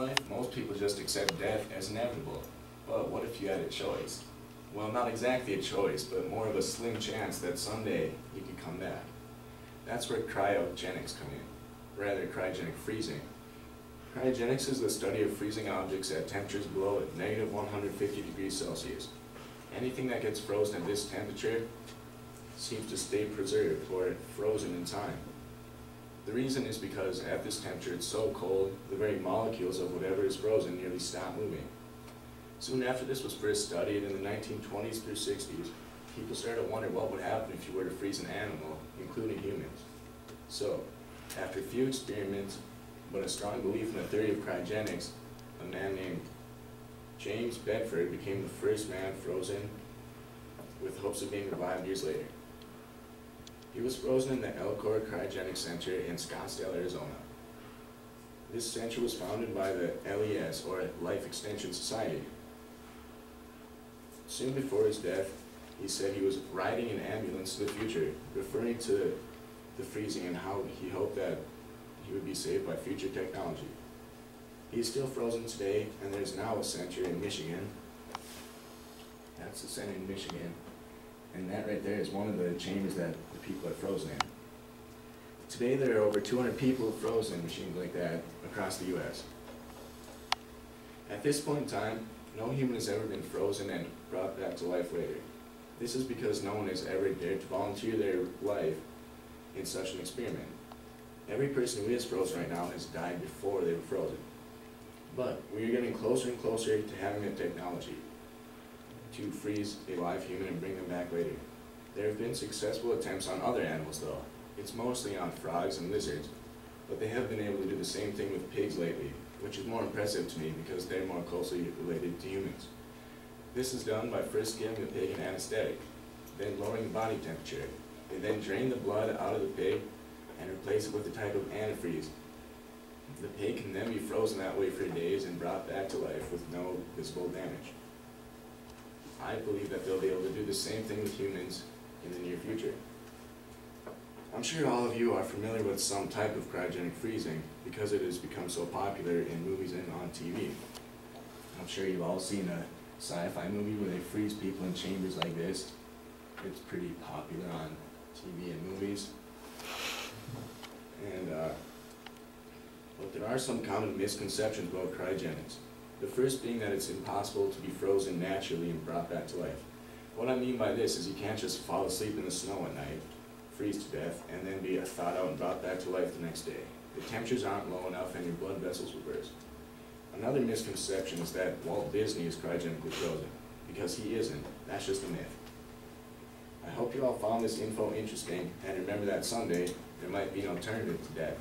life, most people just accept death as inevitable. But what if you had a choice? Well, not exactly a choice, but more of a slim chance that someday you could come back. That's where cryogenics come in, rather cryogenic freezing. Cryogenics is the study of freezing objects at temperatures below negative 150 degrees Celsius. Anything that gets frozen at this temperature seems to stay preserved or frozen in time. The reason is because at this temperature it's so cold, the very molecules of whatever is frozen nearly stop moving. Soon after this was first studied in the 1920s through 60s, people started to wonder what would happen if you were to freeze an animal, including humans. So, after a few experiments, but a strong belief in the theory of cryogenics, a man named James Bedford became the first man frozen with hopes of being revived years later. He was frozen in the Elcor Cryogenic Center in Scottsdale, Arizona. This center was founded by the LES, or Life Extension Society. Soon before his death, he said he was riding an ambulance to the future, referring to the freezing and how he hoped that he would be saved by future technology. He is still frozen today, and there's now a center in Michigan. That's the center in Michigan. And that right there is one of the chambers that the people are frozen in. Today there are over 200 people frozen in machines like that across the U.S. At this point in time, no human has ever been frozen and brought back to life later. This is because no one has ever dared to volunteer their life in such an experiment. Every person who is frozen right now has died before they were frozen. But we are getting closer and closer to having the technology to freeze a live human and bring them back later. There have been successful attempts on other animals though. It's mostly on frogs and lizards, but they have been able to do the same thing with pigs lately, which is more impressive to me because they're more closely related to humans. This is done by first giving the pig an anesthetic, then lowering the body temperature. They then drain the blood out of the pig and replace it with a type of antifreeze. The pig can then be frozen that way for days and brought back to life with no visible damage. I believe that they'll be able to do the same thing with humans in the near future. I'm sure all of you are familiar with some type of cryogenic freezing because it has become so popular in movies and on TV. I'm sure you've all seen a sci-fi movie where they freeze people in chambers like this. It's pretty popular on TV and movies. But there are some common misconceptions about cryogenics. The first being that it's impossible to be frozen naturally and brought back to life. What I mean by this is you can't just fall asleep in the snow at night, freeze to death, and then be thawed out and brought back to life the next day. The temperatures aren't low enough and your blood vessels will burst. Another misconception is that Walt Disney is cryogenically frozen, because he isn't. That's just a myth. I hope you all found this info interesting, and remember that someday there might be an alternative to death.